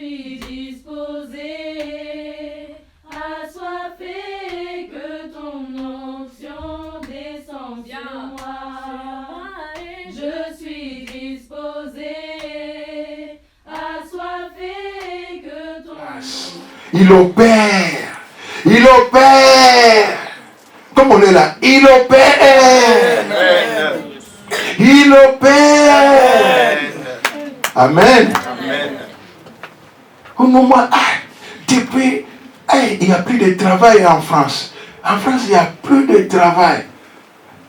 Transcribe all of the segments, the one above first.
suis disposé, assoiffé, que ton onction descende sur moi. Je suis disposé, assoiffé, que ton onction... Il opère. Il opère. Comme on est là, il opère. Il opère. Amen. Au moment, depuis, il n'y a plus de travail en France. En France, il n'y a plus de travail.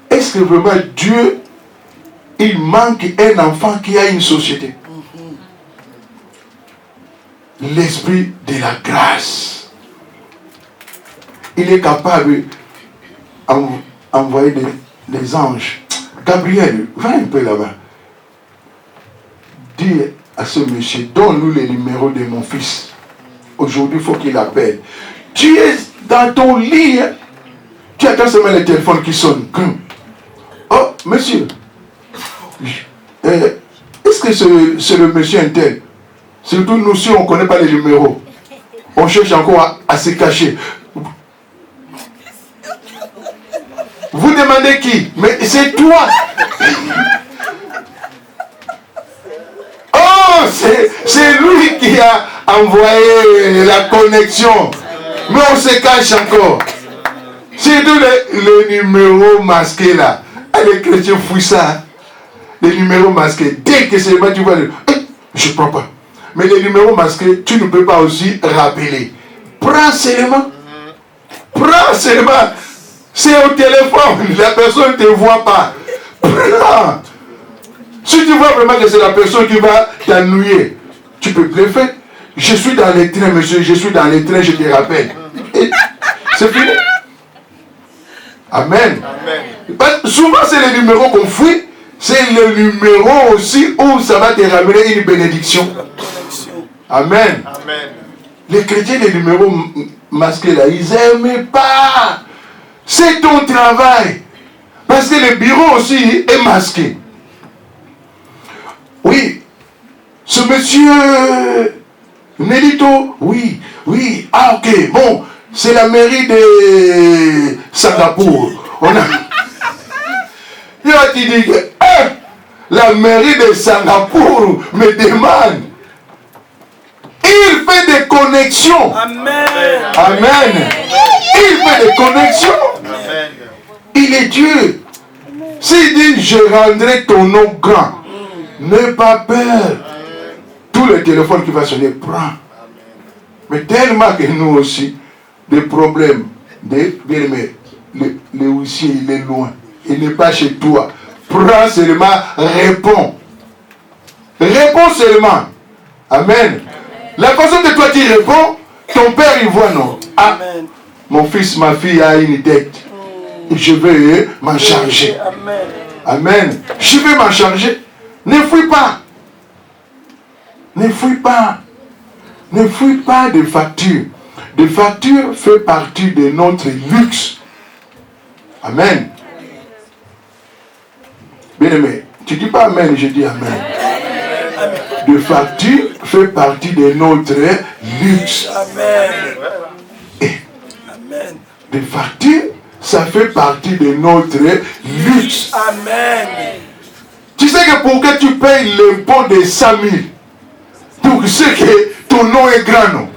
Est-ce que vraiment Dieu, il manque un enfant qui a une société? L'esprit de la grâce. Il est capable d'envoyer des anges. Gabriel, va un peu là-bas. Dis à ce monsieur, donne-nous les numéros de mon fils. Aujourd'hui, il faut qu'il appelle. Tu es dans ton lit. Tu attends seulement le téléphone qui sonne. Oh, monsieur. Est-ce que c'est le monsieur intel? Surtout nous, si on ne connaît pas les numéros, on cherche encore à se cacher. Vous demandez qui? Mais c'est toi. Oh, c'est lui qui a envoyé la connexion. Mais on se cache encore. C'est tout le numéro masqué là. Les chrétiens fouillent ça. Les numéros masqués. Dès que c'est le tu vois, je ne prends pas. Mais les numéros masqués, tu ne peux pas aussi rappeler. Prends seulement. Prends seulement. C'est au téléphone. La personne ne te voit pas. Prends. Si tu vois vraiment que c'est la personne qui va t'ennuyer, tu peux bluffer. Je suis dans les trains, monsieur. Je suis dans les trains, je te rappelle. Et c'est fini. Amen. Amen. Souvent, c'est les numéros qu'on fouille. C'est le numéro aussi où ça va te ramener une bénédiction. Amen. Amen. Les chrétiens, les numéros masqués là, ils n'aiment pas. C'est ton travail. Parce que le bureau aussi est masqué. Oui. Ce monsieur Nelito, oui. Ah, ok. Bon, c'est la mairie de Singapour. On a... Il va te dire que la mairie de Singapour me demande. Il fait des connexions. Amen. Amen. Il fait des connexions. Amen. Il est Dieu. S'il dit, je rendrai ton nom grand, n'aie pas peur. Tout le téléphone qui va sonner, prends. Mais tellement que nous aussi, des problèmes, le huissier, il est loin. Il n'est pas chez toi. Prends seulement, réponds. Réponds seulement. Amen. La façon que toi tu réponds, ton père il voit non. Ah, mon fils, ma fille a une dette. Je vais m'en charger. Amen. Je vais m'en charger. Ne fouille pas. Ne fouille pas. Ne fouille pas des factures. Des factures fait partie de notre luxe. Amen. Bien aimé, tu dis pas amen, je dis amen. Des factures fait partie de notre luxe. Amen. Et des factures, ça fait partie de notre luxe. Amen. Tu sais que pour que tu payes l'impôt de 100 000, tu sais que ton nom est grand, non?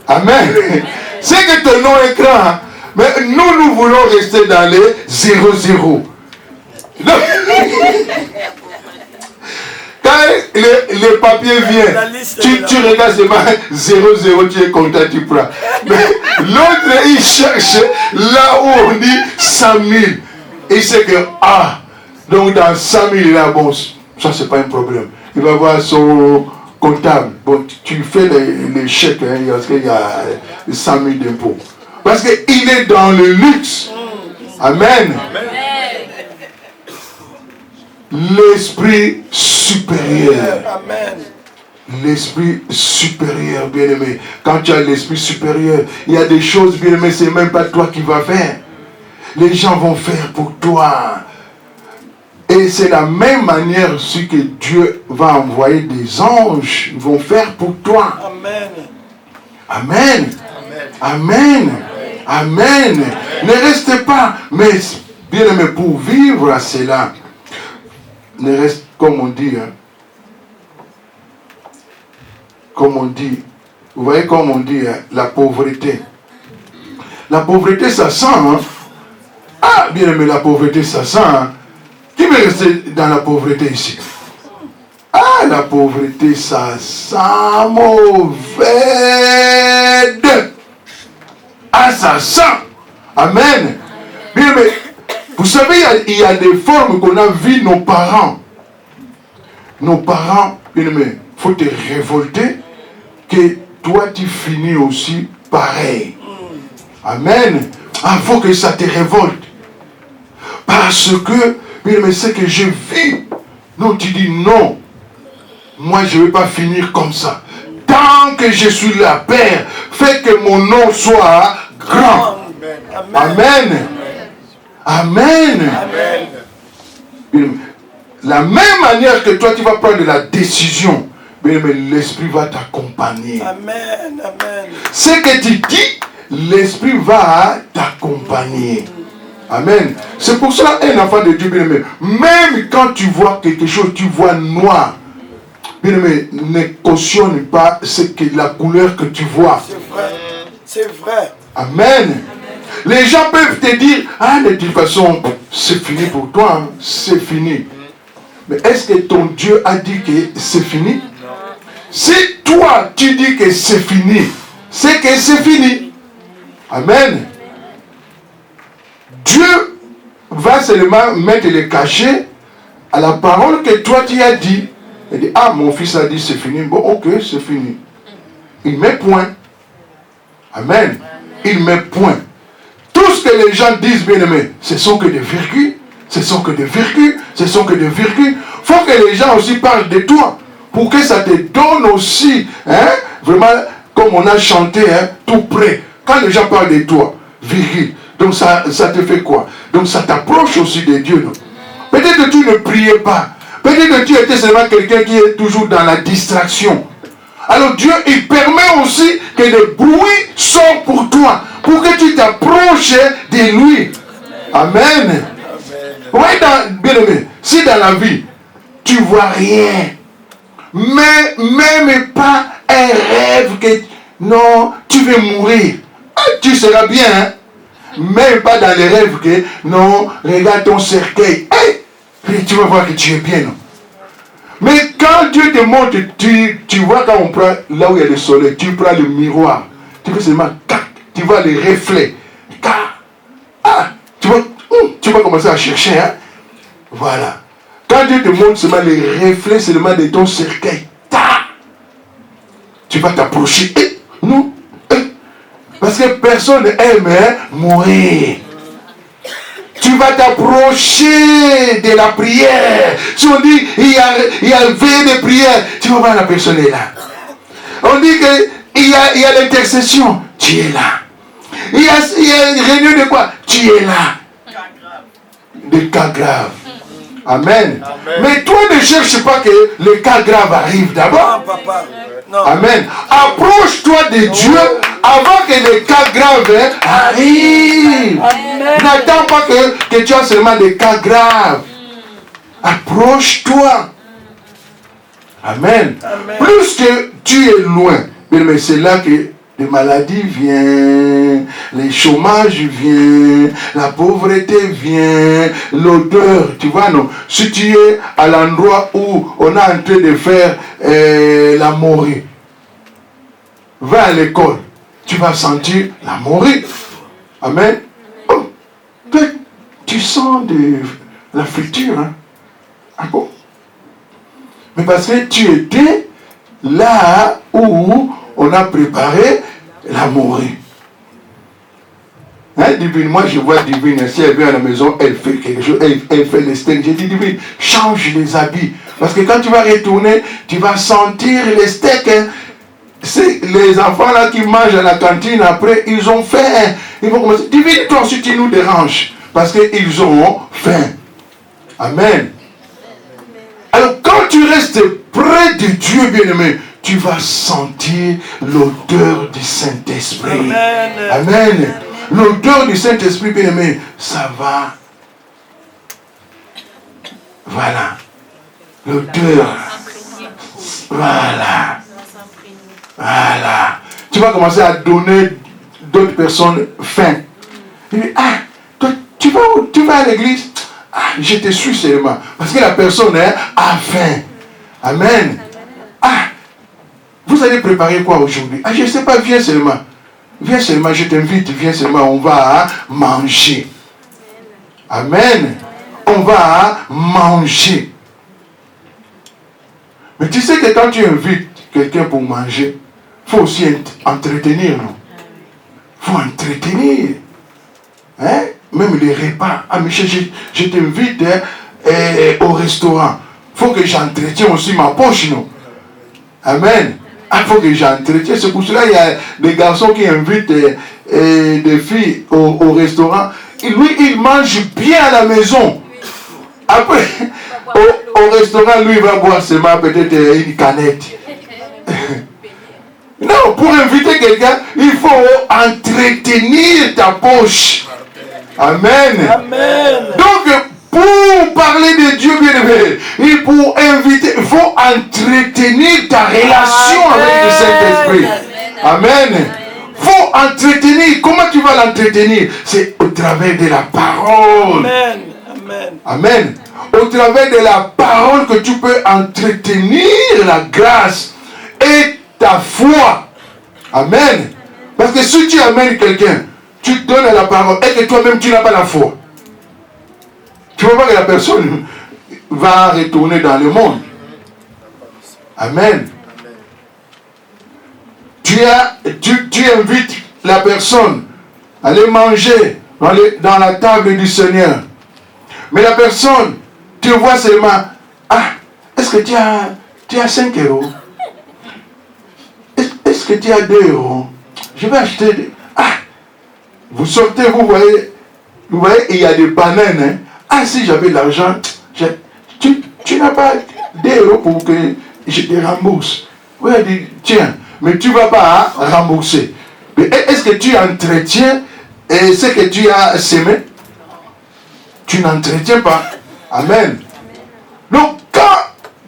Amen. C'est que ton nom est grand, mais nous voulons rester dans les 0-0. Quand le papier vient, tu regardes seulement 0-0, tu es content, tu prends. Mais l'autre, il cherche là où on dit 100 000. Il sait que, donc dans 100 000, là, bon, ça c'est pas un problème. Il va voir son comptable. Bon, tu fais les chèques, parce qu'il y a 100 000 d'impôts. Parce qu'il est dans le luxe. Amen. L'esprit supérieur. Amen. L'esprit supérieur, bien-aimé. Quand tu as l'esprit supérieur, il y a des choses, bien-aimé, c'est même pas toi qui vas faire. Les gens vont faire pour toi. Et c'est la même manière aussi que Dieu va envoyer des anges, ils vont faire pour toi. Amen. Amen. Amen. Amen. Ne restez pas, mais bien aimé, pour vivre à cela, ne reste, comme on dit, hein, comme on dit, vous voyez comme on dit, hein, la pauvreté. La pauvreté, ça sent, hein. Ah, bien aimé, la pauvreté, ça sent, hein. Qui veut rester dans la pauvreté ici? Ah, la pauvreté, ça sent mauvais. Ah, ça sent. Amen. Bien, mais vous savez, il y a des formes qu'on a vues nos parents. Nos parents, bien, mais il faut te révolter que toi, tu finis aussi pareil. Amen. Il faut que ça te révolte. Parce que, bien, mais c'est que je vis. Non, tu dis non. Moi, je ne vais pas finir comme ça. Tant que je suis là, Père, fais que mon nom soit grand. Amen. Amen. Amen. La même manière que toi, tu vas prendre la décision, mais l'Esprit va t'accompagner. Amen. Amen. Ce que tu dis, l'Esprit va t'accompagner. Amen. C'est pour cela, un enfant de Dieu, bien aimé, même quand tu vois quelque chose, tu vois noir, bien aimé, ne cautionne pas la couleur que tu vois. C'est vrai. C'est vrai. Amen. Les gens peuvent te dire, ah, de toute façon, c'est fini pour toi, hein, c'est fini. Mais est-ce que ton Dieu a dit que c'est fini? Non. Si toi, tu dis que c'est fini, c'est que c'est fini. Amen. Dieu va seulement mettre le cachet à la parole que toi tu as dit. Il dit, ah, mon fils a dit c'est fini. Bon, ok, c'est fini. Il met point. Amen. Il met point. Tout ce que les gens disent, bien aimé, ce sont que des virgules. Ce sont que des virgules. Ce sont que des virgules. Il faut que les gens aussi parlent de toi. Pour que ça te donne aussi, hein, vraiment, comme on a chanté, hein, tout près. Quand les gens parlent de toi, virgule. Donc ça te fait quoi? Donc ça t'approche aussi de Dieu. Non? Peut-être que tu ne priais pas. Peut-être que tu étais seulement quelqu'un qui est toujours dans la distraction. Alors Dieu, il permet aussi que le bruit sorte pour toi. Pour que tu t'approches de lui. Amen. Oui, bien aimé, si dans la vie, tu ne vois rien, mais même pas un rêve que non, tu veux mourir, tu seras bien, hein? Même pas dans les rêves que non, regarde ton cercueil, hey, tu vas voir que tu es bien, non? Mais quand Dieu te montre, tu vois quand on prend là où il y a le soleil, tu prends le miroir, tu fais seulement tu vois les reflets, tu vas commencer à chercher, hein? Voilà. Quand Dieu te montre seulement les reflets seulement de ton cercueil, tu vas t'approcher. Non. Parce que personne aime mourir. Tu vas t'approcher de la prière. Si on dit il y a veille de prière, tu vas voir la personne est là. On dit qu'il y a l'intercession, tu es là. Il y a une réunion de quoi? Tu es là. Des cas graves. Amen. Amen. Mais toi ne cherche pas que les cas graves arrivent d'abord. Non, papa. Non. Amen. Approche-toi de Dieu avant que les cas graves arrivent. N'attends pas que tu as seulement des cas graves. Approche-toi. Amen. Amen. Plus que tu es loin, mais c'est là que les maladies viennent, les chômages viennent, la pauvreté vient, l'odeur, tu vois, non? Si tu es à l'endroit où on est en train de faire la morue, va à l'école, tu vas sentir la morue. Amen. Oh, tu sens de la friture, hein? Ah bon? Mais parce que tu étais là où on a préparé la morue. Hein, Divine, moi je vois Divine, si elle vient à la maison, elle fait quelque chose, elle fait les steaks. J'ai dit, Divine, change les habits. Parce que quand tu vas retourner, tu vas sentir les steaks. Hein. C'est les enfants là qui mangent à la cantine, après, ils ont faim. Ils vont commencer. Divine, toi aussi tu nous déranges. Parce qu'ils ont faim. Amen. Alors quand tu restes près de Dieu, bien-aimé, tu vas sentir l'odeur du Saint-Esprit. Amen. Amen. L'odeur du Saint-Esprit, bien-aimé, ça va. Voilà. L'odeur. Voilà. Voilà. Tu vas commencer à donner d'autres personnes faim. Il dit, ah, toi, tu vas où? Tu vas à l'église? Ah, je te suis seulement. Parce que la personne a faim. Amen. Ah, vous allez préparer quoi aujourd'hui? Ah, je ne sais pas, viens seulement. Viens seulement, je t'invite, viens seulement, on va manger. Amen. On va manger. Mais tu sais que quand tu invites quelqu'un pour manger, il faut aussi entretenir, non? Il faut entretenir. Hein? Même les repas. Ah, Michel, je t'invite au restaurant. Il faut que j'entretienne aussi ma poche, non? Amen. Il faut que j'entretienne. C'est pour cela qu'il y a des garçons qui invitent des filles au restaurant. Et lui, il mange bien à la maison. Après, au restaurant, lui, il va boire seulement peut-être une canette. Non, pour inviter quelqu'un, il faut entretenir ta poche. Amen. Amen. Donc, pour parler de Dieu bien-aimé, et pour inviter, il faut entretenir ta relation avec le Saint-Esprit. Amen. Il faut entretenir. Comment tu vas l'entretenir? C'est au travers de la parole. Amen. Amen. Amen. Au travers de la parole que tu peux entretenir la grâce et ta foi. Amen. Parce que si tu amènes quelqu'un, tu donnes la parole et que toi-même tu n'as pas la foi, tu ne vois pas que la personne va retourner dans le monde. Amen. Tu invites la personne à aller manger dans la table du Seigneur. Mais la personne te voit seulement, ah, est-ce que tu as 5 euros? Est-ce que tu as 2 euros? Je vais acheter. Ah, vous sortez, vous voyez, il y a des bananes. Hein? Ah, si j'avais de l'argent, tu n'as pas 2 euros pour que je te rembourse. Oui, elle dit, tiens, mais tu ne vas pas rembourser. Mais est-ce que tu entretiens ce que tu as semé? Tu n'entretiens pas. Amen. Donc, quand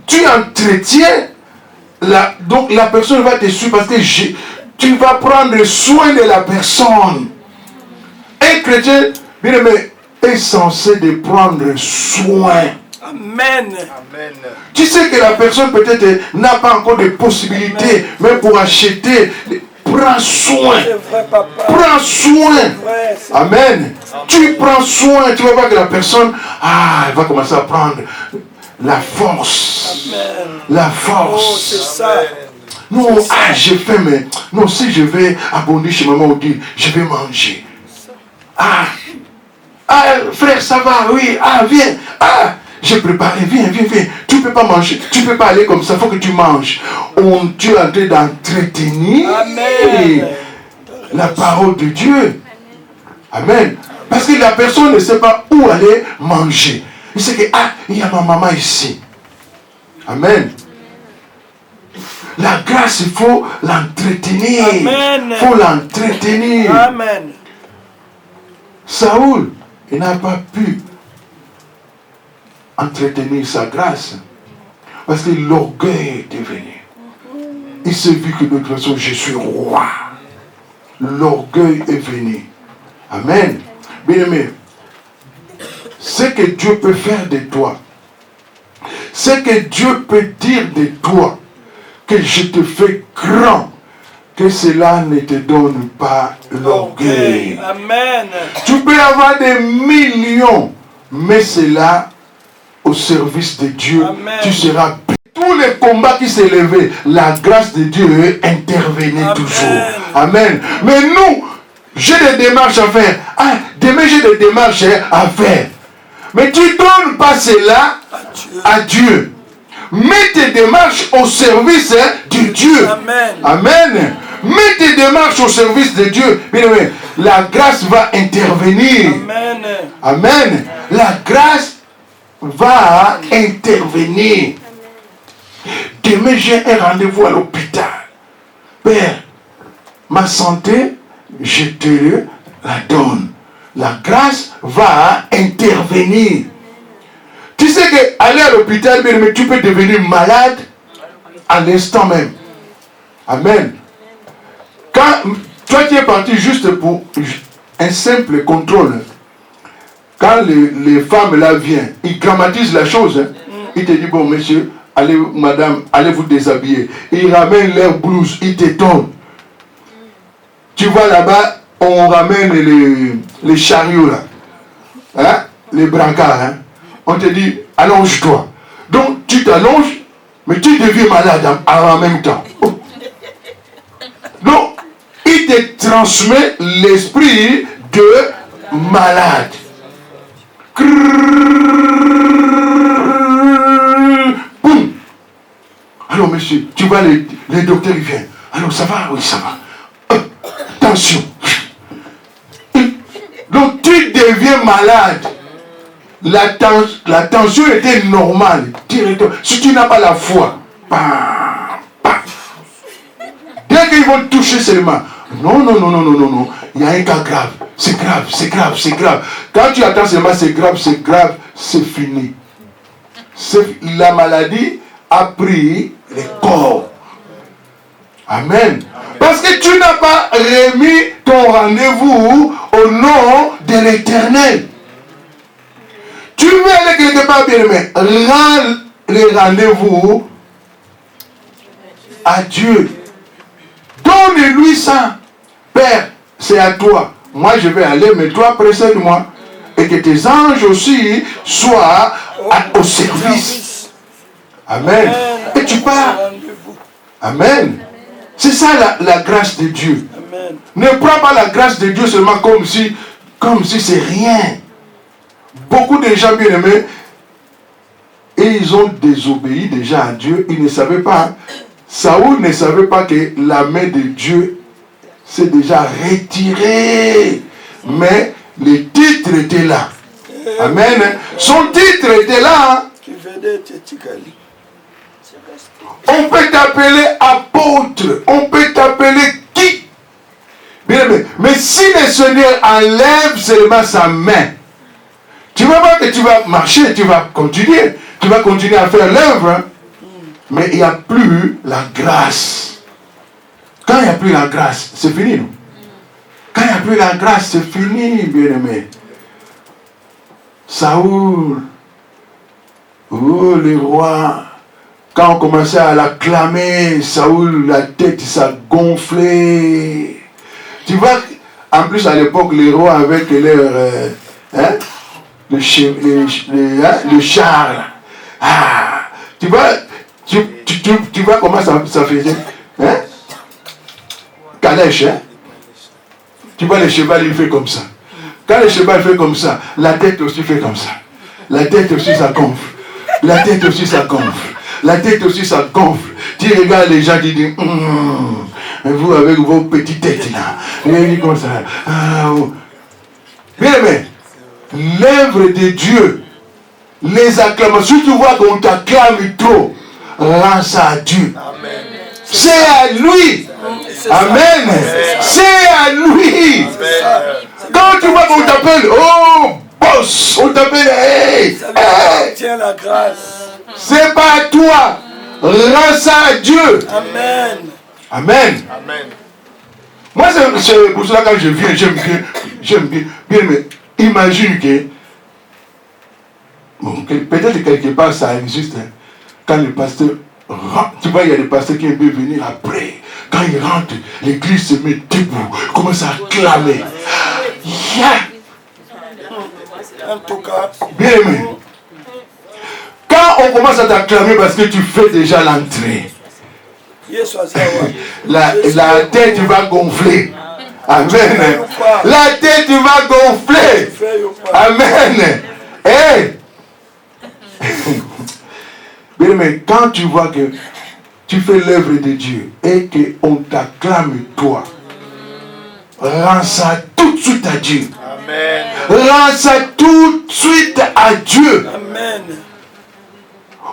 tu entretiens, donc la personne va te suivre parce que tu vas prendre soin de la personne. Un chrétien, bien aimé, est censé de prendre soin. Amen. Amen. Tu sais que la personne peut-être n'a pas encore de possibilités, même pour acheter. Prends soin. C'est vrai, papa. Prends soin. Vrai, c'est Amen. Tu prends soin. Tu vas voir que la personne, elle va commencer à prendre la force. Amen. La Oh, force. c'est ça. Non, j'ai faim, mais non, si je vais abonner chez maman, on dit, je vais manger. Frère, ça va, oui, viens. J'ai préparé, viens. Tu ne peux pas manger, tu ne peux pas aller comme ça, il faut que tu manges. Tu es en train d'entretenir Amen. la parole de Dieu. Amen. Parce que la personne ne sait pas où aller manger. Il sait que, il y a ma maman ici. Amen. La grâce, il faut l'entretenir. Amen. Il faut l'entretenir. Amen. Saoul, il n'a pas pu entretenir sa grâce. Parce que l'orgueil est venu. Il s'est vu que de toute façon, je suis roi. L'orgueil est venu. Amen. Bien-aimé, ce que Dieu peut faire de toi, ce que Dieu peut dire de toi, que je te fais grand, que cela ne te donne pas l'orgueil. Amen. Tu peux avoir des millions, mais cela au service de Dieu, Amen. tu seras. Tous les combats qui s'élevaient, la grâce de Dieu intervenait Amen. toujours. Amen. Mais nous, j'ai des démarches à faire. Demain j'ai des démarches à faire. Mais tu ne donnes pas cela à Dieu. Mets tes démarches au service de Dieu. Amen. Amen. Mets tes démarches au service de Dieu. Bien aimé, la grâce va intervenir. Amen. Amen. La grâce va intervenir. Demain, j'ai un rendez-vous à l'hôpital. Père, ma santé, je te la donne. La grâce va intervenir. Tu sais qu'aller à l'hôpital, mais tu peux devenir malade à l'instant même. Amen. Quand toi tu es parti juste pour un simple contrôle, quand les femmes là viennent, ils grammatisent la chose. Hein. Ils te disent, bon monsieur, allez madame, allez vous déshabiller. Ils ramènent leur blouse, ils te donnent. Tu vois là-bas, on ramène les chariots là, hein? Les brancards. Hein? On te dit, allonge-toi. Donc tu t'allonges, mais tu deviens malade en même temps. Donc, il te transmet l'esprit de malade. Boum. Alors monsieur, tu vois les docteurs ils viennent. Alors ça va? Oui, ça va. Tension. Donc tu deviens malade. La tension était normale. Directement. Si tu n'as pas la foi. Dès qu'ils vont toucher seulement. Non. Il y a un cas grave. C'est grave. Quand tu attends seulement c'est grave, c'est fini. La maladie a pris le corps. Amen. Parce que tu n'as pas remis ton rendez-vous au nom de l'Éternel. Tu veux aller quelque part, bien-aimé. Rends le rendez-vous à Dieu. Donne-lui ça. Père, c'est à toi. Moi, je vais aller, mais toi, précède-moi. Et que tes anges aussi soient au service. Amen. Et tu pars. Amen. C'est ça la grâce de Dieu. Amen. Ne prends pas la grâce de Dieu seulement comme si c'est rien. Beaucoup de gens bien-aimés, et ils ont désobéi déjà à Dieu. Ils ne savaient pas. Saoul ne savait pas que la main de Dieu s'est déjà retirée. Mais le titre était là. Amen. Son titre était là. On peut t'appeler apôtre. On peut t'appeler qui? Bien aimé. Mais si le Seigneur enlève seulement sa main, tu ne vas pas que tu vas marcher, tu vas continuer. Tu vas continuer à faire l'œuvre. Hein? Mais il n'y a plus la grâce. Quand il n'y a plus la grâce, c'est fini. Non? Quand il n'y a plus la grâce, c'est fini, bien-aimé. Saoul, oh le roi, quand on commençait à l'acclamer, Saoul, la tête s'est gonflée. Tu vois, en plus à l'époque, les rois avec leur... le char. Ah, tu vois comment ça faisait? Hein? Calèche, hein? Tu vois, le cheval, il fait comme ça. Quand le cheval fait comme ça, la tête aussi fait comme ça. La tête aussi, ça gonfle. La tête aussi, ça gonfle. La tête aussi, ça gonfle. Tu regardes les gens qui disent, vous avec vos petites têtes là. Et dit comme ça. Bien aimé, l'œuvre de Dieu, les acclamations, si tu vois qu'on t'acclame trop, rends ça à Dieu. Amen. C'est à lui. Amen. C'est à lui. Quand tu vois qu'on t'appelle, oh, boss, on t'appelle, hey, tiens la grâce. C'est pas à toi. Rends ça à Dieu. Amen. Amen. Amen. Moi, c'est pour cela que quand je viens, j'aime bien. Mais imagine que, bon, peut-être quelque part ça existe. Hein, quand le pasteur rentre, tu vois, il y a des pasteurs qui aiment venir après. Quand ils rentrent, l'église se met debout, commence à clamer. En tout cas, bien aimé. Quand on commence à t'acclamer parce que tu fais déjà l'entrée, la tête va gonfler. Amen. La tête va gonfler. Amen. Hey. Bien aimé, quand tu vois que tu fais l'œuvre de Dieu et qu'on t'acclame toi, rends ça tout de suite à Dieu. Amen. Rends ça tout de suite à Dieu. Amen. Amen.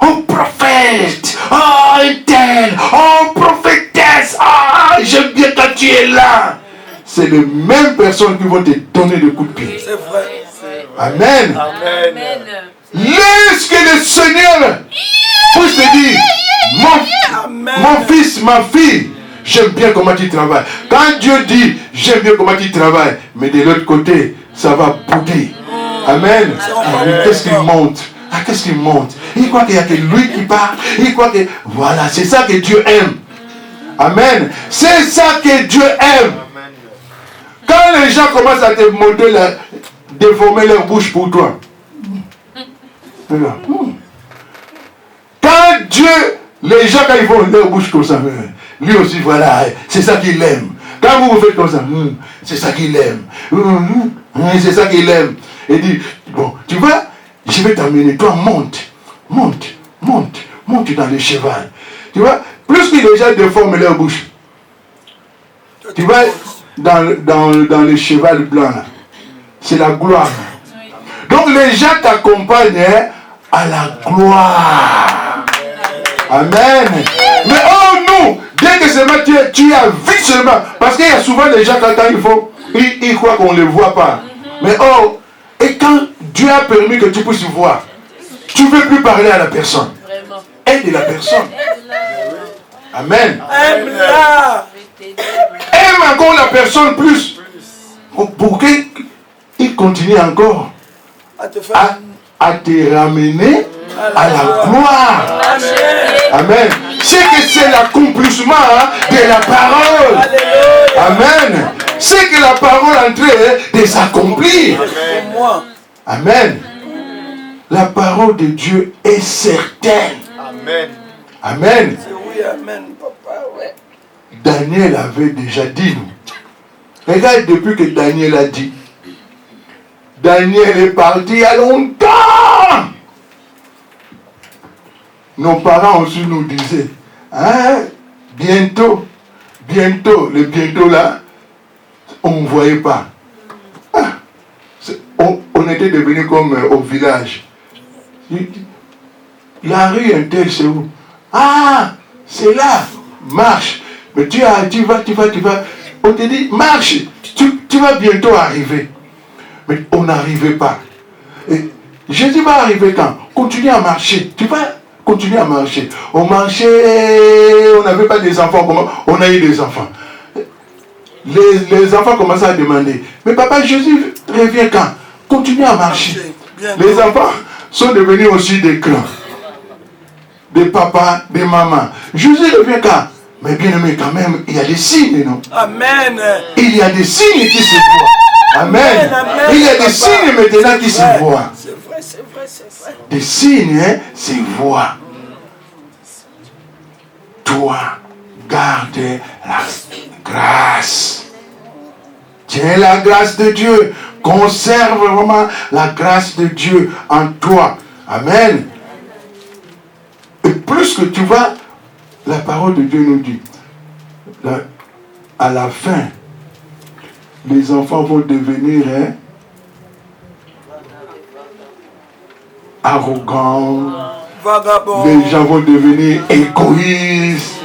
Oh prophète, oh un tel, oh prophétesse, ah j'aime bien quand tu es là. C'est les mêmes personnes qui vont te donner des coups de pied. C'est vrai. Amen. Amen. Laisse que le Seigneur puisse te dire, mon fils, ma fille, j'aime bien comment tu travailles. Quand Dieu dit, j'aime bien comment tu travailles, mais de l'autre côté, ça va bouder. Amen. Qu'est-ce qu'il monte? Ah, qu'est-ce qu'il monte? Il croit qu'il n'y a que lui qui parle. Il croit que... Voilà, c'est ça que Dieu aime. Amen. C'est ça que Dieu aime. Quand les gens commencent à te monter, déformer leur bouche pour toi. Quand Dieu, les gens, quand ils font leur bouche comme ça, lui aussi, voilà, c'est ça qu'il aime. Quand vous faites comme ça, c'est ça qu'il aime. C'est ça qu'il aime. Et dit, bon, tu vois, je vais t'amener, toi, monte dans le cheval. Tu vois, plus que les gens déforment leur bouche. Tu vois, dans le cheval blanc, c'est la gloire. Donc les gens t'accompagnent à la gloire. Amen. Mais oh non, dès que seulement tu as vu seulement, parce qu'il y a souvent des gens quand ils croient qu'on ne les voit pas. Mais oh, et quand Dieu a permis que tu puisses voir, tu ne veux plus parler à la personne. Aide la personne. Amen. Aime-la. Aime encore la personne plus. Pour qu'il continue encore à te ramener à la gloire. Amen. C'est que c'est l'accomplissement de la parole. Amen. C'est que la parole est en train de s'accomplir. Amen. La parole de Dieu est certaine. Amen. Amen. Oui, amen, papa, ouais. Daniel avait déjà dit, nous. Regarde, depuis que Daniel a dit, Daniel est parti il y a longtemps. Nos parents aussi nous disaient, hein, bientôt, le bientôt là, on ne voyait pas. Ah, on était devenus comme au village. La rue interne, c'est où? Ah, c'est là, marche. Mais tu vas. On te dit, marche, tu vas bientôt arriver. Mais on n'arrivait pas. Et Jésus va arriver quand? Continue à marcher. Tu vas continuer à marcher. On marchait, on n'avait pas des enfants. Comment? On a eu des enfants. Les enfants commençaient à demander, mais papa, Jésus revient quand? Continue à marcher. Les enfants sont devenus aussi des clans. Des papas, des mamans. Jésus revient quand? Mais bien aimé, quand même, il y a des signes, non? Amen. Il y a des signes qui se voient. Amen. Amen. Il y a des signes maintenant qui se voient. C'est vrai, c'est vrai, c'est vrai. Des signes se voient. Toi, garde la grâce. Tiens la grâce de Dieu. Conserve vraiment la grâce de Dieu en toi. Amen. Et plus que tu vas, la parole de Dieu nous dit, à la fin, les enfants vont devenir arrogants, Vagabond. les gens vont devenir égoïstes,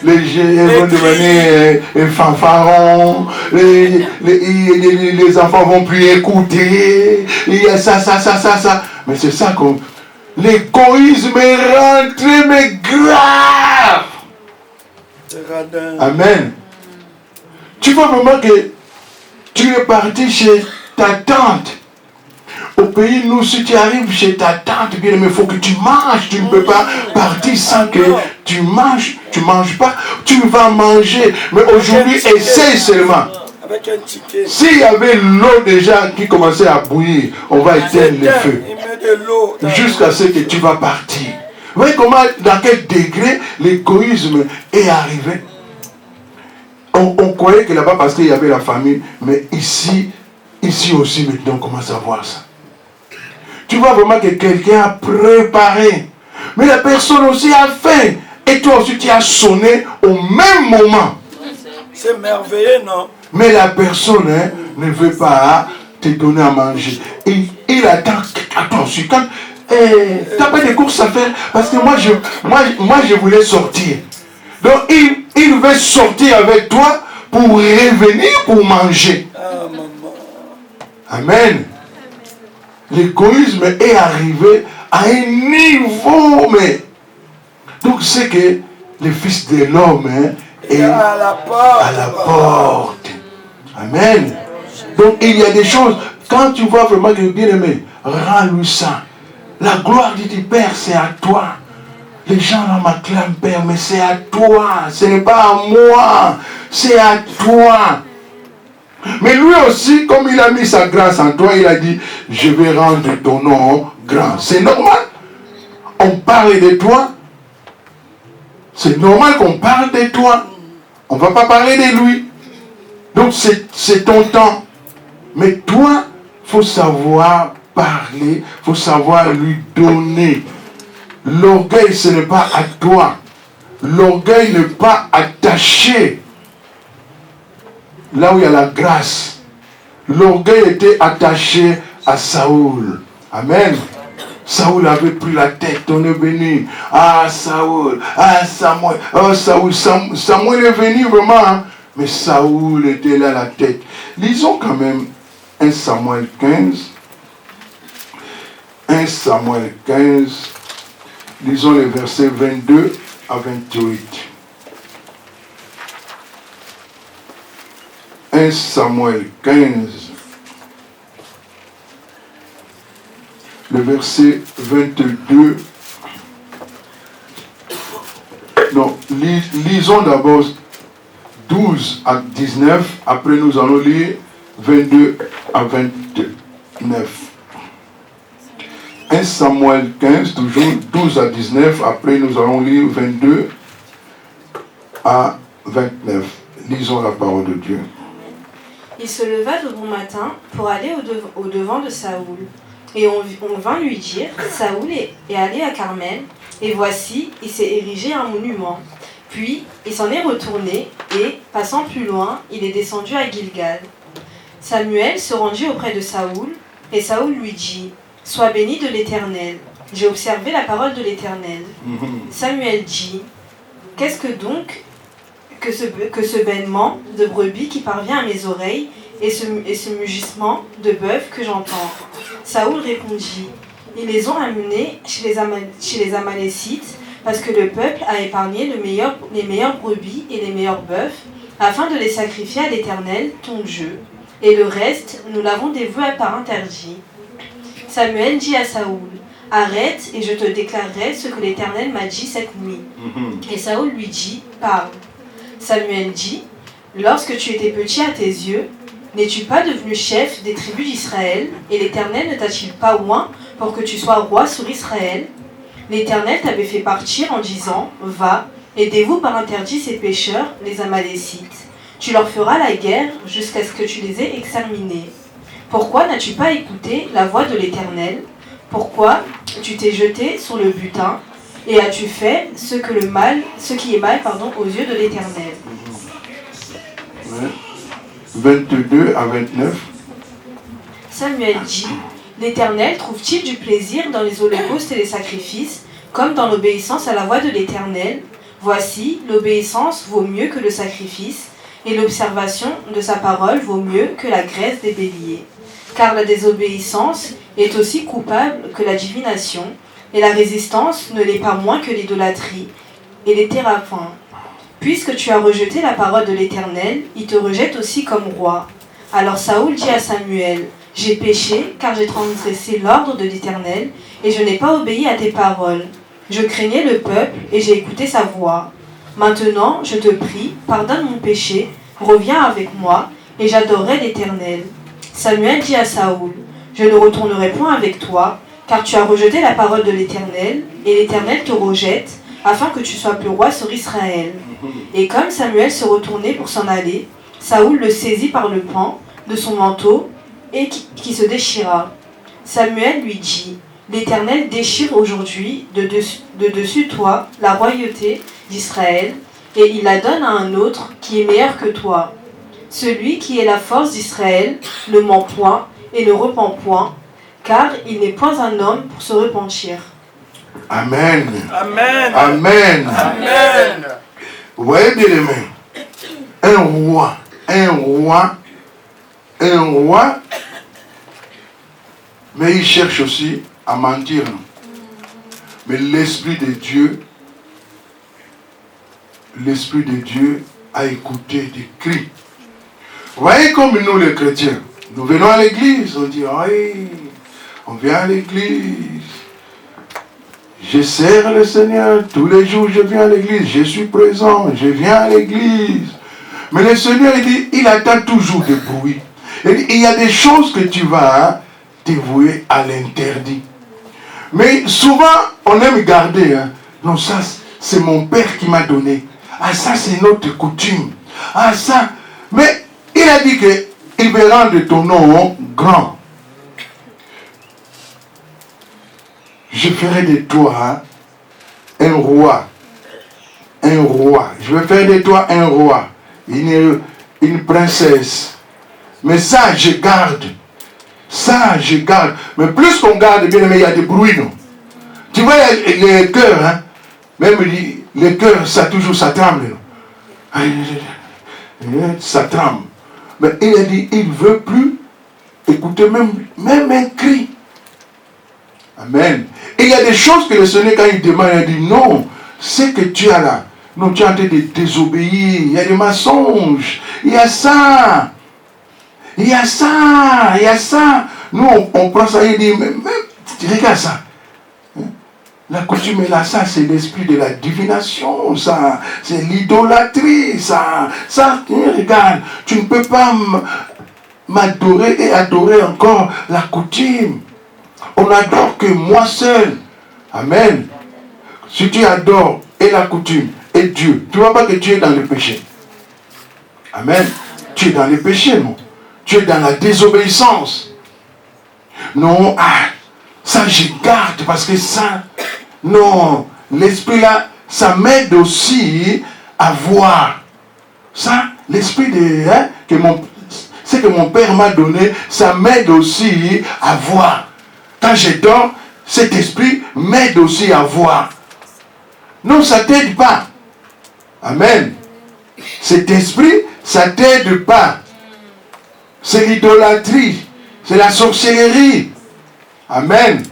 les gens vont devenir fanfarons, les enfants vont plus écouter, il y a ça. Mais c'est ça qu'on... L'égoïsme est rentré, mais grave. Amen. Tu vois vraiment que tu es parti chez ta tante. Au pays, nous, si tu arrives chez ta tante, bien aimé, il faut que tu manges. Tu ne peux pas partir sans que tu manges. Tu ne manges pas. Tu vas manger. Mais aujourd'hui, essaye seulement. Avec un ticket. S'il y avait l'eau déjà qui commençait à bouillir, on va éteindre le feu. Il met de l'eau. Jusqu'à ce que tu vas partir. Vous voyez comment, dans quel degré l'égoïsme est arrivé. On croyait que là-bas, parce qu'il y avait la famille, mais ici aussi, maintenant, on commence à voir ça. Tu vois vraiment que quelqu'un a préparé. Mais la personne aussi a faim. Et toi aussi, tu as sonné au même moment. C'est merveilleux, non? Mais la personne ne veut pas te donner à manger. Il attend à toi aussi. Quand t'as pas de courses à faire? Parce que moi, je voulais sortir. Donc, il veut sortir avec toi pour revenir pour manger. Ah, maman. Amen. L'égoïsme est arrivé à un niveau, mais... Donc, c'est que le Fils de l'homme est À la porte. à la porte. Amen. Donc, il y a des choses, quand tu vois vraiment que bien aimé, rends-lui ça. La gloire du Père, c'est à toi. Les gens là m'acclament Père, mais c'est à toi. Ce n'est pas à moi. C'est à toi. Mais lui aussi, comme il a mis sa grâce en toi, il a dit, je vais rendre ton nom grand. C'est normal. On parle de toi. C'est normal qu'on parle de toi. On ne va pas parler de lui. Donc c'est ton temps. Mais toi, il faut savoir parler, il faut savoir lui donner. L'orgueil, ce n'est pas à toi. L'orgueil n'est pas attaché là où il y a la grâce. L'orgueil était attaché à Saoul. Amen. Saoul avait pris la tête, on est venu. Ah, Saoul, ah, Samuel, oh, Saoul, Samuel est venu vraiment, hein? Mais Saoul était là à la tête. Lisons quand même 1 Samuel 15. 1 Samuel 15. Lisons les versets 22 à 28. 1 Samuel 15. Le verset 22. Non, lisons d'abord 12 à 19. Après, nous allons lire 22 à 29. 1 Samuel 15, toujours 12 à 19. Après, nous allons lire 22 à 29. Lisons la parole de Dieu. Il se leva de bon matin pour aller au devant de Saoul. Et on vint lui dire, Saoul est allé à Carmel, et voici, il s'est érigé un monument. Puis, il s'en est retourné, et, passant plus loin, il est descendu à Gilgal. Samuel se rendit auprès de Saoul, et Saoul lui dit, sois béni de l'Éternel. J'ai observé la parole de l'Éternel. Samuel dit, qu'est-ce que donc que ce bêlement de brebis qui parvient à mes oreilles, et ce mugissement de bœuf que j'entends? Saoul répondit, ils les ont amenés chez les Amalécites, parce que le peuple a épargné les meilleures brebis et les meilleurs bœufs, afin de les sacrifier à l'Éternel, ton Dieu. Et le reste, nous l'avons dévoué par interdit. Samuel dit à Saoul, arrête et je te déclarerai ce que l'Éternel m'a dit cette nuit. Et Saoul lui dit, parle. Samuel dit, lorsque tu étais petit à tes yeux, n'es-tu pas devenu chef des tribus d'Israël, et l'Éternel ne t'a-t-il pas oint pour que tu sois roi sur Israël? L'Éternel t'avait fait partir en disant, va, et dévoue par interdit ces pécheurs, les Amalécites. Tu leur feras la guerre jusqu'à ce que tu les aies exterminés. Pourquoi n'as-tu pas écouté la voix de l'Éternel? Pourquoi tu t'es jeté sur le butin, et as-tu fait ce qui est mal aux yeux de l'Éternel? Ouais. 22 à 29. Samuel dit, l'Éternel trouve-t-il du plaisir dans les holocaustes et les sacrifices, comme dans l'obéissance à la voix de l'Éternel? Voici, l'obéissance vaut mieux que le sacrifice, et l'observation de sa parole vaut mieux que la graisse des béliers. Car la désobéissance est aussi coupable que la divination, et la résistance ne l'est pas moins que l'idolâtrie et les téraphins. Puisque tu as rejeté la parole de l'Éternel, il te rejette aussi comme roi. Alors Saoul dit à Samuel, j'ai péché, car j'ai transgressé l'ordre de l'Éternel, et je n'ai pas obéi à tes paroles. Je craignais le peuple, et j'ai écouté sa voix. Maintenant, je te prie, pardonne mon péché, reviens avec moi, et j'adorerai l'Éternel. Samuel dit à Saoul, je ne retournerai point avec toi, car tu as rejeté la parole de l'Éternel, et l'Éternel te rejette, afin que tu sois plus roi sur Israël. Et comme Samuel se retournait pour s'en aller, Saoul le saisit par le pan de son manteau, et qui se déchira. Samuel lui dit, l'Éternel déchire aujourd'hui de dessus toi la royauté d'Israël, et il la donne à un autre qui est meilleur que toi. Celui qui est la force d'Israël ne ment point et ne repent point, car il n'est point un homme pour se repentir. Amen. Amen. Amen. Amen. Vous voyez bien les mains. Un roi, mais il cherche aussi à mentir. Mais l'Esprit de Dieu a écouté des cris. Vous voyez comme nous les chrétiens, nous venons à l'église, on dit, oui, on vient à l'église. Je sers le Seigneur, tous les jours je viens à l'église, je suis présent, je viens à l'église. Mais le Seigneur, il dit, il attend toujours des bruits. Il y a des choses que tu vas dévouer à l'interdit. Mais souvent, on aime garder. Non, ça, c'est mon père qui m'a donné. Ah, ça, c'est notre coutume. Ah, ça. Mais il a dit qu'il veut rendre ton nom grand. Je ferai de toi un roi. Un roi. Je vais faire de toi un roi. Une princesse. Mais ça, je garde. Ça, je garde. Mais plus qu'on garde, bien aimé, il y a des bruits, non? Tu vois, les cœurs, même les cœurs, ça toujours, ça tremble, non? Ça tremble. Mais il a dit, il ne veut plus écouter même un cri. Amen. Et il y a des choses que le Seigneur, quand il demande, il a dit, non, ce que tu as là, non, tu es en train de désobéir, il y a des mensonges, il y a ça. Il y a ça, il y a ça. Nous, on prend ça et dit, mais regarde ça. La coutume est là, ça, c'est l'esprit de la divination, ça, c'est l'idolâtrie, ça, regarde, tu ne peux pas m'adorer et adorer encore la coutume. On n'adore que moi seul. Amen. Si tu adores et la coutume et Dieu, tu ne vois pas que tu es dans le péché. Amen. Tu es dans le péché, non? Tu es dans la désobéissance. Non, ça je garde parce que ça, non, l'esprit là, ça m'aide aussi à voir. Ça, l'esprit ce que mon père m'a donné, ça m'aide aussi à voir. Quand je dors, cet esprit m'aide aussi à voir. Non, ça ne t'aide pas. Amen. Cet esprit, ça ne t'aide pas. C'est l'idolâtrie, c'est la sorcellerie. Amen.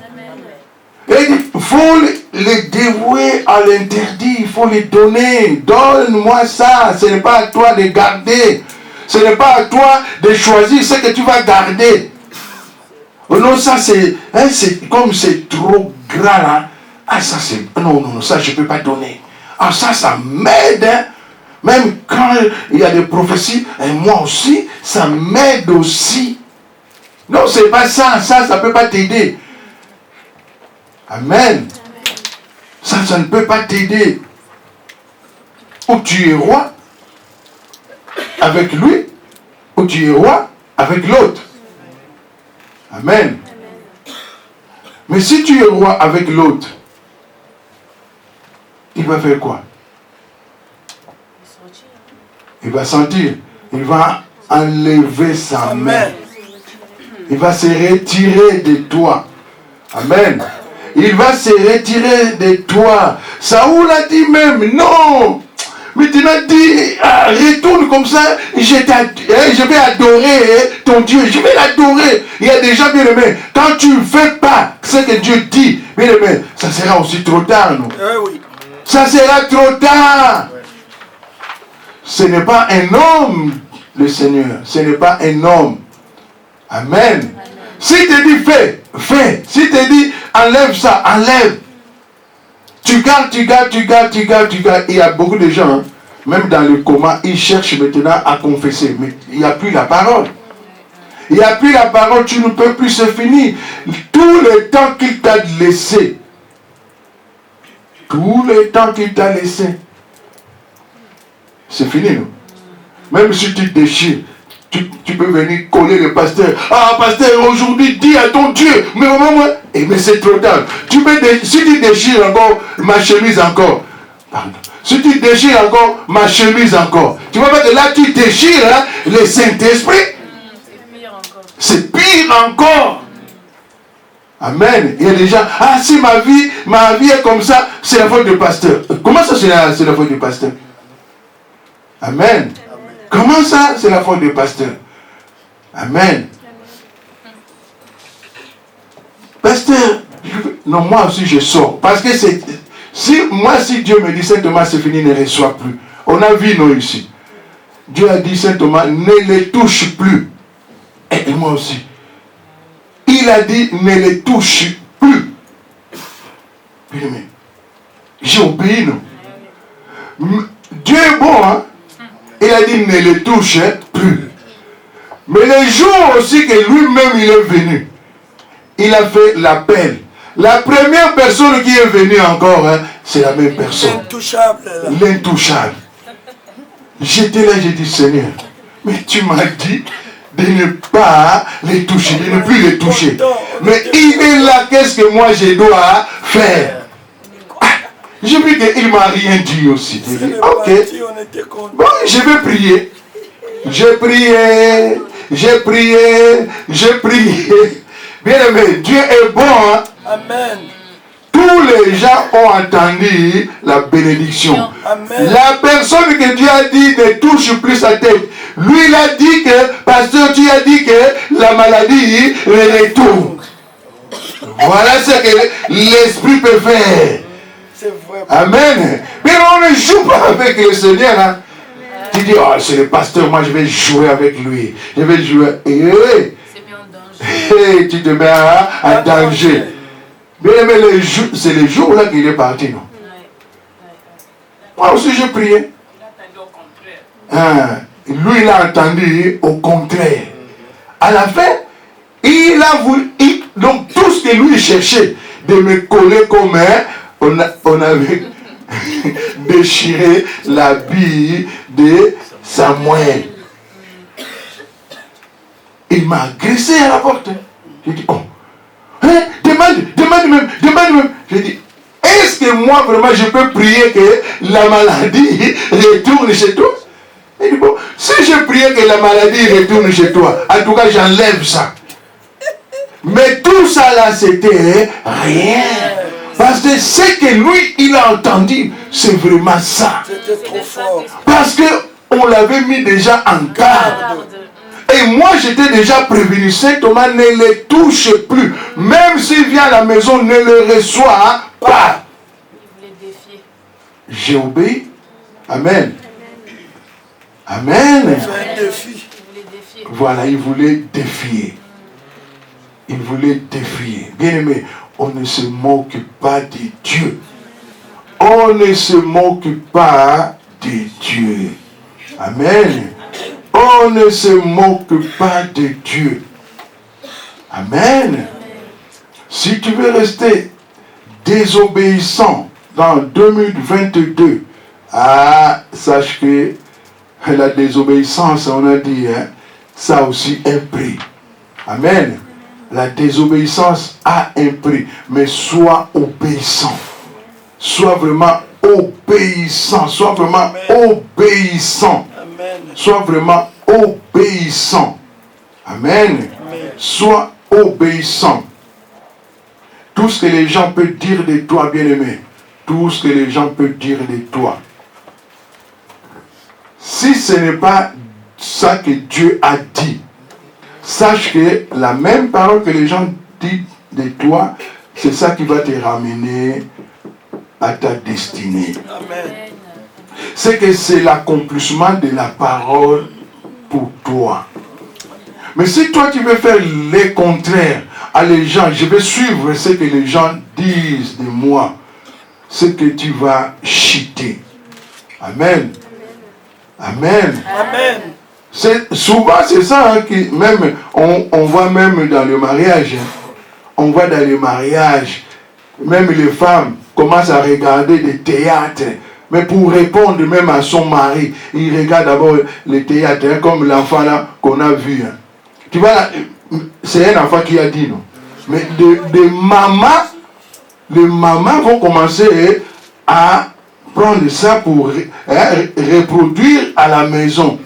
Et il faut les dévouer à l'interdit, il faut les donner. Donne-moi ça, ce n'est pas à toi de garder. Ce n'est pas à toi de choisir ce que tu vas garder. Oh non, ça c'est comme c'est trop grand là. Ah ça c'est, non, ça je ne peux pas donner. Ah ça m'aide, hein. Même quand il y a des prophéties, et moi aussi, ça m'aide aussi. Non, c'est pas ça ne peut pas t'aider. Amen. Ça ne peut pas t'aider. Ou tu es roi avec lui, ou tu es roi avec l'autre. Amen. Mais si tu es roi avec l'autre, il va faire quoi? Il va sentir. Il va enlever sa main. Il va se retirer de toi. Amen. Il va se retirer de toi. Saoul a dit même, non. Maintenant dit, retourne comme ça, je vais adorer ton Dieu. Je vais l'adorer. Il y a des gens bien aimés. Quand tu ne fais pas ce que Dieu dit, bien aimé, ça sera aussi trop tard, non? Oui. Ça sera trop tard. Ce n'est pas un homme, le Seigneur. Ce n'est pas un homme. Amen. S'il te dit fais, fais. S'il te dit enlève ça, enlève. Tu gardes. Il y a beaucoup de gens, même dans le coma, ils cherchent maintenant à confesser. Mais il n'y a plus la parole. Il n'y a plus la parole, tu ne peux plus, c'est fini. Tout le temps qu'il t'a laissé. Tout le temps qu'il t'a laissé. C'est fini, non? Même si tu te déchires, tu peux venir coller le pasteur. Ah, pasteur, aujourd'hui, dis à ton Dieu. Mais c'est trop tard. Si tu déchires encore ma chemise encore. Pardon. Si tu déchires encore ma chemise encore. Tu vois pas que là, tu déchires hein, le Saint-Esprit. C'est pire encore. Amen. Il y a des gens, ah si ma vie est comme ça, c'est la faute du pasteur. Comment ça c'est la faute du pasteur? Amen. Comment ça c'est la faute du pasteur? Amen. Pasteur, non, moi aussi je sors. Parce que si Dieu me dit Saint Thomas c'est fini, ne reçois plus. On a vu nous ici. Dieu a dit Saint Thomas, ne les touche plus. Et moi aussi. Il a dit ne les touche plus. J'ai obéi, non? Dieu est bon, hein? Il a dit ne les touche plus. Mais le jour aussi que lui-même il est venu, il a fait l'appel. La première personne qui est venue encore, hein, c'est la même personne. L'intouchable. L'intouchable. J'étais là, j'ai dit Seigneur, mais tu m'as dit de ne pas les toucher, de ne plus les toucher. Mais il est là, qu'est-ce que moi je dois faire? J'ai vu qu'il ne m'a rien dit aussi. J'ai dit, ok, bon, je vais prier. J'ai prié. Bien aimé, Dieu est bon. Hein? Amen. Tous les gens ont entendu la bénédiction. Amen. La personne que Dieu a dit ne touche plus sa tête. Lui, il a dit que, pasteur, tu as dit que la maladie retourne. Voilà ce que l'esprit peut faire. C'est vrai. Amen. Mais on ne joue pas avec le Seigneur. Hein? Tu dis, oh, c'est le pasteur, moi je vais jouer avec lui. Je vais jouer. Et tu te mets en danger. Bien aimé, c'est le jour là qu'il est parti, non? Moi aussi, j'ai prié. Lui, il a entendu au contraire. À la fin, il a voulu. Donc, tout ce que lui cherchait, de me coller comme on avait déchiré l'habit de Samuel. Il m'a agressé à la porte. J'ai dit, oh, hein, demande même. J'ai dit, est-ce que moi vraiment je peux prier que la maladie retourne chez toi? Il dit, bon, si je priais que la maladie retourne chez toi, en tout cas j'enlève ça. Mais tout ça là, c'était rien. Parce que ce que lui, il a entendu, c'est vraiment ça. C'était trop fort. Parce qu'on l'avait mis déjà en garde. Et moi, j'étais déjà prévenu. Saint Thomas ne les touche plus. Même s'il vient à la maison, ne le reçoit pas. Il voulait défier. J'ai obéi. Amen. Amen. C'est un défi. Voilà, il voulait défier. Il voulait défier. Bien aimé, on ne se moque pas de Dieu. On ne se moque pas de Dieu. Amen. On ne se moque pas de Dieu. Amen. Si tu veux rester désobéissant dans 2022, sache que la désobéissance, on a dit, hein, ça a aussi un prix. Amen. La désobéissance a un prix, mais sois obéissant. Sois vraiment obéissant. Sois vraiment obéissant. Sois vraiment obéissant. Amen. Sois obéissant. Tout ce que les gens peuvent dire de toi, bien-aimé, tout ce que les gens peuvent dire de toi, si ce n'est pas ça que Dieu a dit, sache que la même parole que les gens disent de toi, c'est ça qui va te ramener à ta destinée. Amen. C'est que c'est l'accomplissement de la parole pour toi. Mais si toi tu veux faire le contraire à les gens, je vais suivre ce que les gens disent de moi, c'est que tu vas chuter. Amen. Amen. Amen. Souvent c'est ça hein, qui même on voit même dans le mariage. Hein, on voit dans le mariage, même les femmes commencent à regarder des théâtres. Mais pour répondre même à son mari, il regarde d'abord le théâtre, hein, comme l'enfant là qu'on a vu. Hein. Tu vois, là, c'est un enfant qui a dit non. Mais des mamans, les mamans vont commencer à prendre ça pour reproduire à la maison.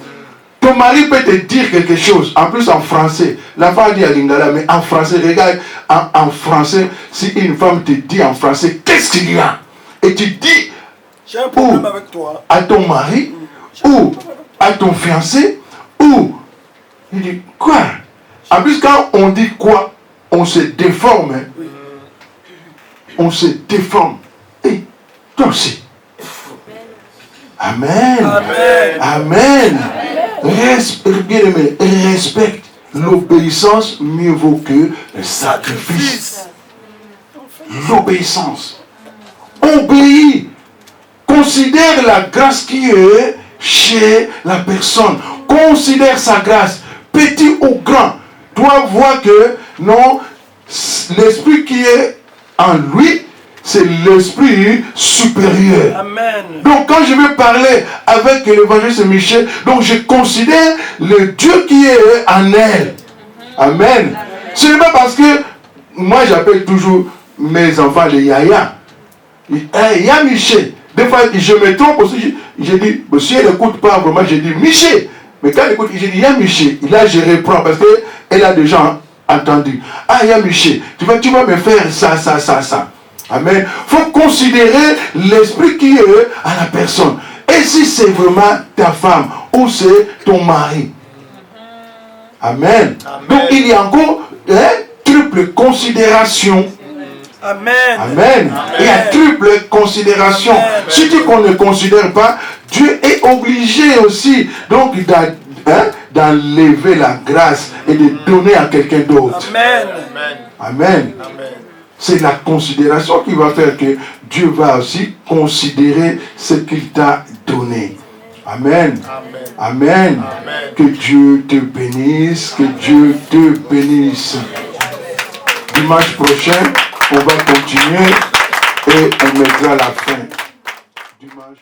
Ton mari peut te dire quelque chose, en plus en français. La femme dit à Lingala, mais en français, regarde, en français, si une femme te dit en français, qu'est-ce qu'il y a? Et tu dis, J'ai un problème avec toi. à ton mari, ou à ton fiancé, ou, il dit, quoi? En plus, quand on dit quoi, on se déforme. Hein? On se déforme. Et toi aussi. Amen. Amen. Amen. Bien-aimé, respecte l'obéissance mieux vaut que le sacrifice. L'obéissance. Obéis. Considère la grâce qui est chez la personne. Considère sa grâce, petit ou grand. Toi, vois que non, l'esprit qui est en lui, c'est l'esprit supérieur. Amen. Donc quand je vais parler avec l'évangéliste Michel, donc je considère le Dieu qui est en elle. Amen. Ce n'est pas parce que moi j'appelle toujours mes enfants les Yaya. Yaya Michel. Des fois je me trompe aussi. Je dis, si elle n'écoute pas vraiment, je dis Michel. Mais quand elle écoute, je dis Yaya Michel. Là je reprends parce qu'elle a déjà entendu. Ah Yaya Michel, tu vas me faire ça. Amen. Il faut considérer l'esprit qui est à la personne. Et si c'est vraiment ta femme ou c'est ton mari. Amen. Amen. Donc il y a encore triple considération. Amen. Amen. Il y a triple considération. Amen. Si tu ne considères pas, Dieu est obligé aussi donc d'enlever la grâce et de donner à quelqu'un d'autre. Amen. Amen. Amen. C'est la considération qui va faire que Dieu va aussi considérer ce qu'il t'a donné. Amen. Amen. Amen. Que Dieu te bénisse. Que Dieu te bénisse. Dimanche prochain, on va continuer et on mettra la fin. Dimanche.